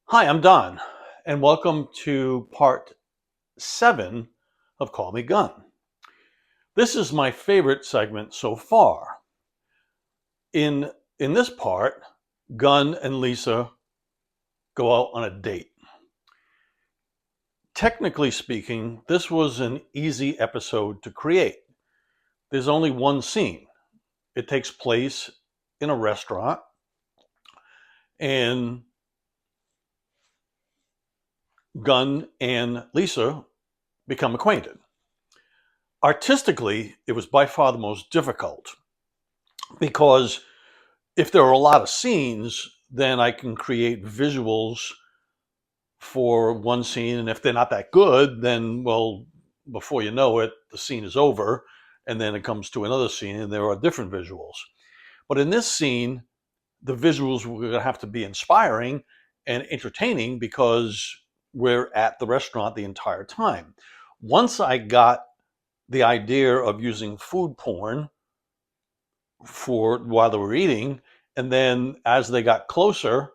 Hi, I'm Don, and welcome to part 7 of Call Me Gun. This is my favorite segment so far. In this part, Gun and Lisa go out on a date. Technically speaking, this was an easy episode to create. There's only one scene. It takes place in a restaurant, and Gun and Lisa become acquainted. Artistically, it was by far the most difficult because if there are a lot of scenes, then I can create visuals for one scene. And if they're not that good, then, well, before you know it, the scene is over. And then it comes to another scene and there are different visuals. But in this scene, the visuals were going to have to be inspiring and entertaining because we're at the restaurant the entire time. Once I got the idea of using food porn for while they were eating, and then as they got closer,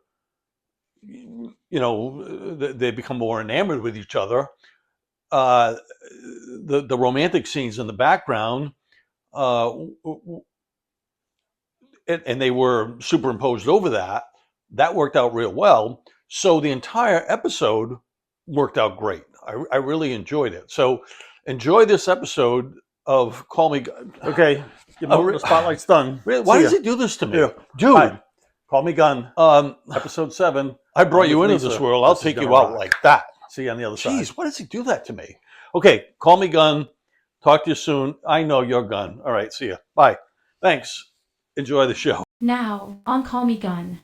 they become more enamored with each other. The romantic scenes in the background, uh, and they were superimposed over that. That worked out real well. So the entire episode worked out great. I really enjoyed it. So enjoy this episode of Call Me. Okay, the spotlight's done. Why does he do this to me? Yeah. Dude, Hi. Call Me Gun, episode 7. I brought you with into this Lisa. world. I'll This is take gonna you out rock. like that. See you on the other side. Jeez, why does he do that to me? Okay, Call Me Gun. Talk to you soon. I know your gun. All right, see ya. Bye. Thanks. Enjoy the show. Now, on Call Me Gun.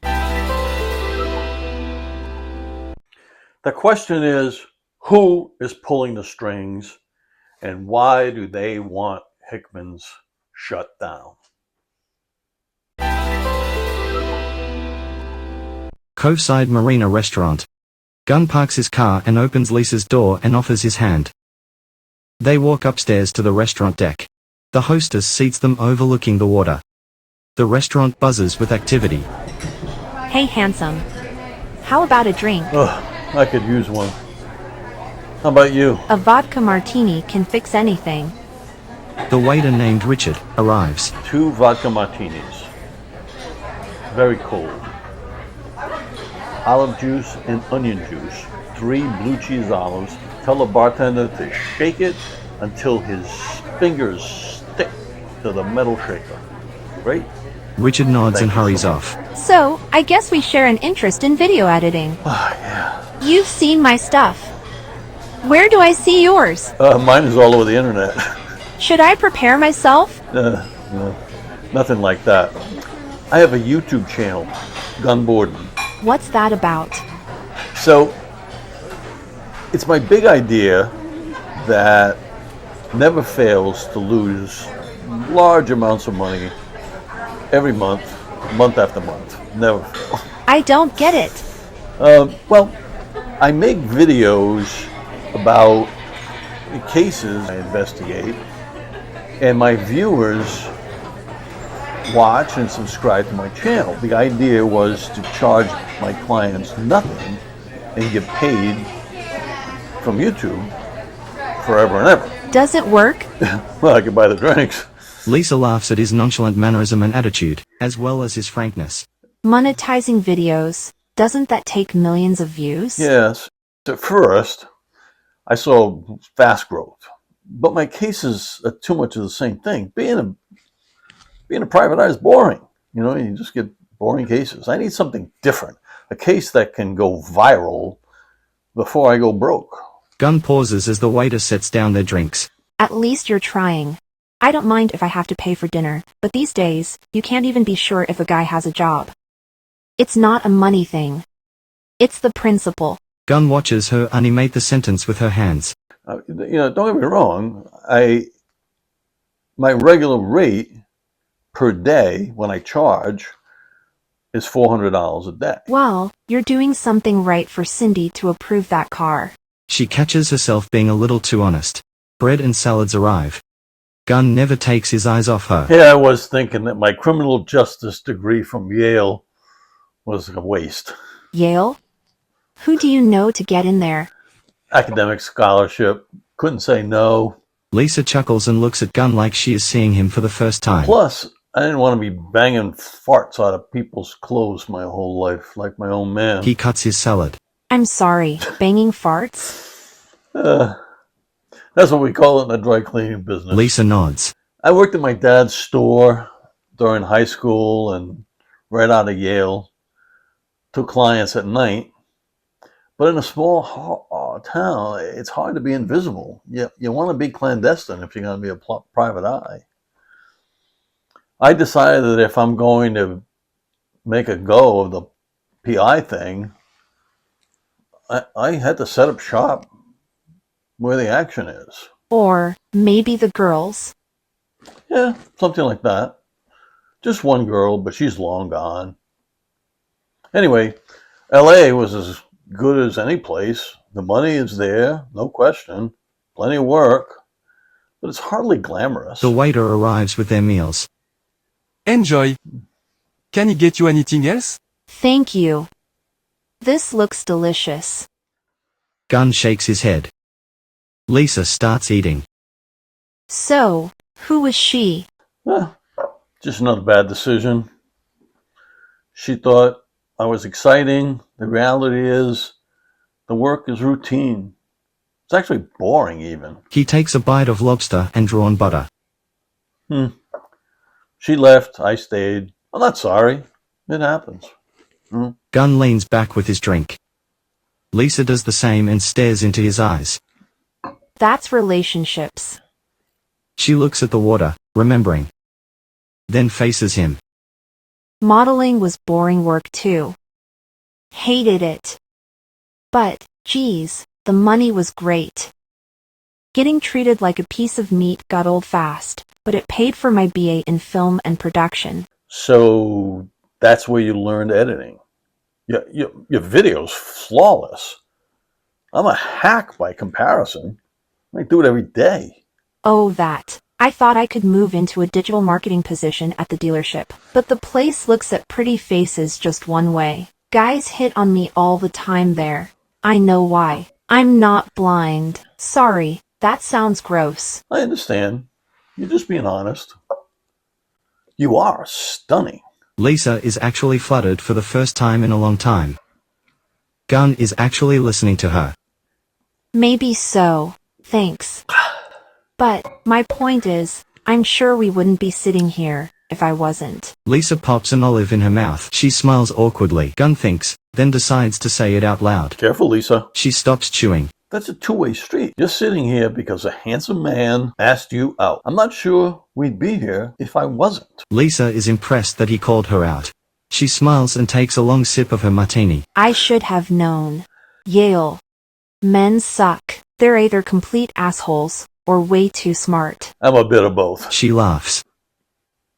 The question is, who is pulling the strings and why do they want Hickman's shut down? Coveside Marina Restaurant. Gun parks his car and opens Lisa's door and offers his hand. They walk upstairs to the restaurant deck. The hostess seats them overlooking the water. The restaurant buzzes with activity. Hey, handsome. How about a drink? Ugh, I could use one. How about you? A vodka martini can fix anything. The waiter named Richard arrives. 2 vodka martinis. Very cold. Olive juice and onion juice. 3 blue cheese olives. Tell the bartender to shake it until his fingers stick to the metal shaker. Great. Richard nods Thank and you hurries so off. So, I guess we share an interest in video editing. Ah, yeah. You've seen my stuff. Where do I see yours? Mine is all over the internet. Should I prepare myself? No, nothing like that. I have a YouTube channel, Gun Borden. What's that about? So, it's my big idea that never fails to lose large amounts of money every month, month after month. Never fail. I don't get it. Well, I make videos about cases I investigate, and my viewers watch and subscribe to my channel. The idea was to charge my clients nothing and get paid from YouTube forever and ever. Does it work? Well, I could buy the drinks. Lisa laughs at his nonchalant mannerism and attitude, as well as his frankness. Monetizing videos. Doesn't that take millions of views? Yes. At first, I saw fast growth, but my cases are too much of the same thing. Being a private eye is boring. You just get boring cases. I need something different. A case that can go viral before I go broke. Gun pauses as the waiter sets down their drinks. At least you're trying. I don't mind if I have to pay for dinner, but these days, you can't even be sure if a guy has a job. It's not a money thing. It's the principle. Gun watches her animate the sentence with her hands. Don't get me wrong. My regular rate per day when I charge is $400 a day. Well, you're doing something right for Cindy to approve that car. She catches herself being a little too honest. Bread and salads arrive. Gun never takes his eyes off her. Yeah, I was thinking that my criminal justice degree from Yale was a waste. Yale? Who do you know to get in there? Academic scholarship. Couldn't say no. Lisa chuckles and looks at Gun like she is seeing him for the first time. Plus, I didn't want to be banging farts out of people's clothes my whole life, like my own man. He cuts his salad. I'm sorry, banging farts? That's what we call it in the dry cleaning business. Lisa nods. I worked at my dad's store during high school and right out of Yale. Took clients at night. But in a small town, it's hard to be invisible. You want to be clandestine if you're going to be a private eye. I decided that if I'm going to make a go of the PI thing, I had to set up shop where the action is. Or maybe the girls? Yeah, something like that. Just one girl, but she's long gone. Anyway, LA was as good as any place. The money is there, no question. Plenty of work, but it's hardly glamorous. The waiter arrives with their meals. Enjoy. Can I get you anything else? Thank you. This looks delicious. Gun shakes his head. Lisa starts eating. So, who was she? Just another bad decision. She thought I was exciting. The reality is, the work is routine. It's actually boring even. He takes a bite of lobster and drawn butter. She left, I stayed. I'm not sorry. It happens. Gun leans back with his drink. Lisa does the same and stares into his eyes. That's relationships. She looks at the water, remembering. Then faces him. Modeling was boring work too. Hated it. But, geez, the money was great. Getting treated like a piece of meat got old fast, but it paid for my BA in film and production. So that's where you learned editing. Your video's flawless. I'm a hack by comparison. I do it every day. Oh, that. I thought I could move into a digital marketing position at the dealership, but the place looks at pretty faces just one way. Guys hit on me all the time there. I know why. I'm not blind. Sorry, that sounds gross. I understand. You're just being honest. You are stunning. Lisa is actually fluttered for the first time in a long time. Gun is actually listening to her. Maybe so. Thanks. But, my point is, I'm sure we wouldn't be sitting here if I wasn't. Lisa pops an olive in her mouth. She smiles awkwardly. Gun thinks, then decides to say it out loud. Careful, Lisa. She stops chewing. That's a two-way street. You're sitting here because a handsome man asked you out. I'm not sure we'd be here if I wasn't. Lisa is impressed that he called her out. She smiles and takes a long sip of her martini. I should have known. Yale. Men suck. They're either complete assholes, or way too smart. I'm a bit of both. She laughs.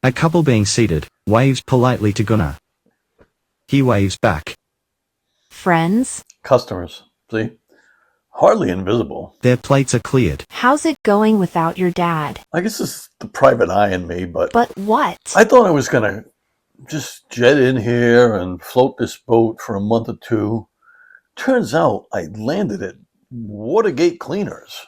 A couple being seated, waves politely to Gunnar. He waves back. Friends? Customers, see? Hardly invisible. Their plates are cleared. How's it going without your dad? I guess it's the private eye in me, but But what? I thought I was going to just jet in here and float this boat for a month or two. Turns out I landed at Watergate Cleaners.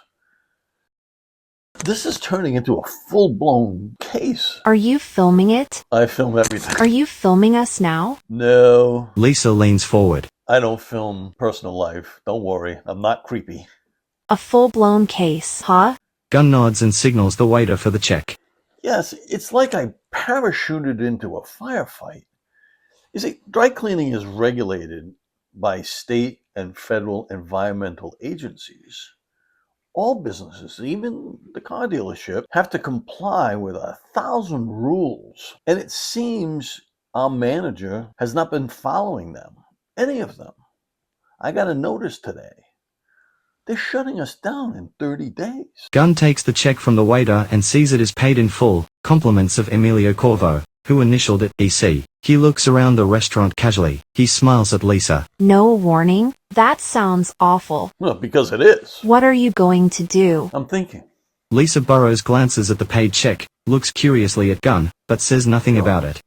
This is turning into a full-blown case. Are you filming it? I film everything. Are you filming us now? No, Lisa leans forward. I don't film personal life. Don't worry, I'm not creepy. A full-blown case, huh? Gun nods and signals the waiter for the check. Yes, it's like I parachuted into a firefight. You see, dry cleaning is regulated by state and federal environmental agencies. All businesses, even the car dealership, have to comply with 1,000 rules. And it seems our manager has not been following them. Any of them. I got a notice today. They're shutting us down in 30 days. Gun takes the check from the waiter and sees it is paid in full, compliments of Emilio Corvo, who initialed it EC. He looks around the restaurant casually. He smiles at Lisa. No warning? That sounds awful. Well, because it is. What are you going to do? I'm thinking. Lisa Burrows glances at the paid check, looks curiously at Gun, but says nothing about it.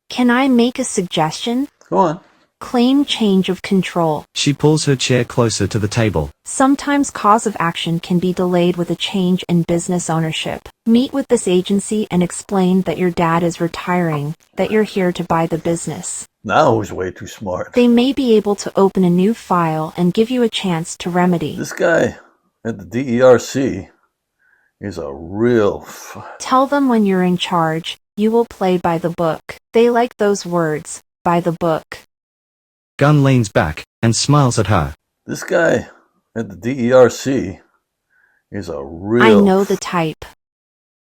Can I make a suggestion? Go on. Claim change of control. She pulls her chair closer to the table. Sometimes cause of action can be delayed with a change in business ownership. Meet with this agency and explain that your dad is retiring, that you're here to buy the business. Now he's way too smart. They may be able to open a new file and give you a chance to remedy. This guy at the DERC is a real... Tell them when you're in charge, you will play by the book. They like those words, by the book. Gun leans back and smiles at her. This guy at the DERC is a real... I know the type.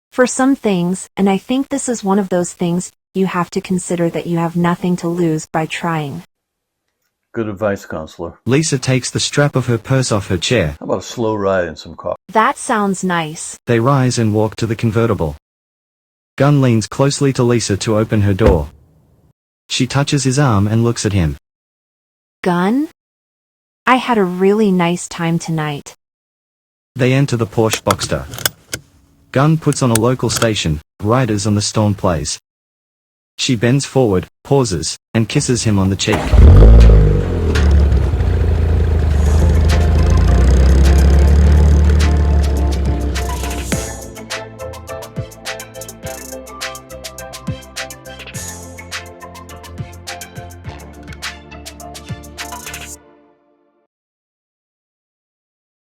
For some things, and I think this is one of those things, you have to consider that you have nothing to lose by trying. Good advice, counselor. Lisa takes the strap of her purse off her chair. How about a slow ride and some coffee? That sounds nice. They rise and walk to the convertible. Gun leans closely to Lisa to open her door. She touches his arm and looks at him. Gun? I had a really nice time tonight. They enter the Porsche Boxster. Gun puts on a local station, Riders on the Storm plays. She bends forward, pauses, and kisses him on the cheek.